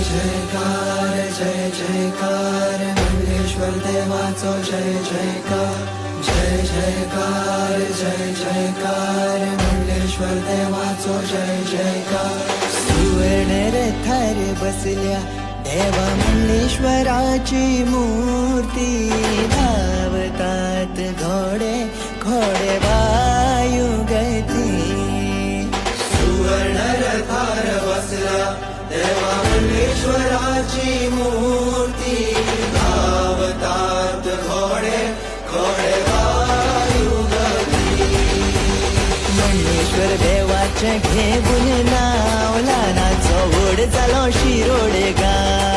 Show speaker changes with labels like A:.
A: जयकार जय जयकार मंगलेश्वर देवाचो जय जयकार जय जयकार जय जयकार मंगलेश्वर देवाचो जय जयकार सुवर्ण रथार बसल्या देवा मंगलेश्वराची मूर्ती धावतात घोडे घोडे वायू गती सुवर्ण रथार बसल्या देवा मंगलेश्वराची मूर्ती धावतात घोडे घोडे वायू गती मंगलेश्वर देवाचे घेऊन नाव लहानाचो व्हड जालो शिरोडे गाव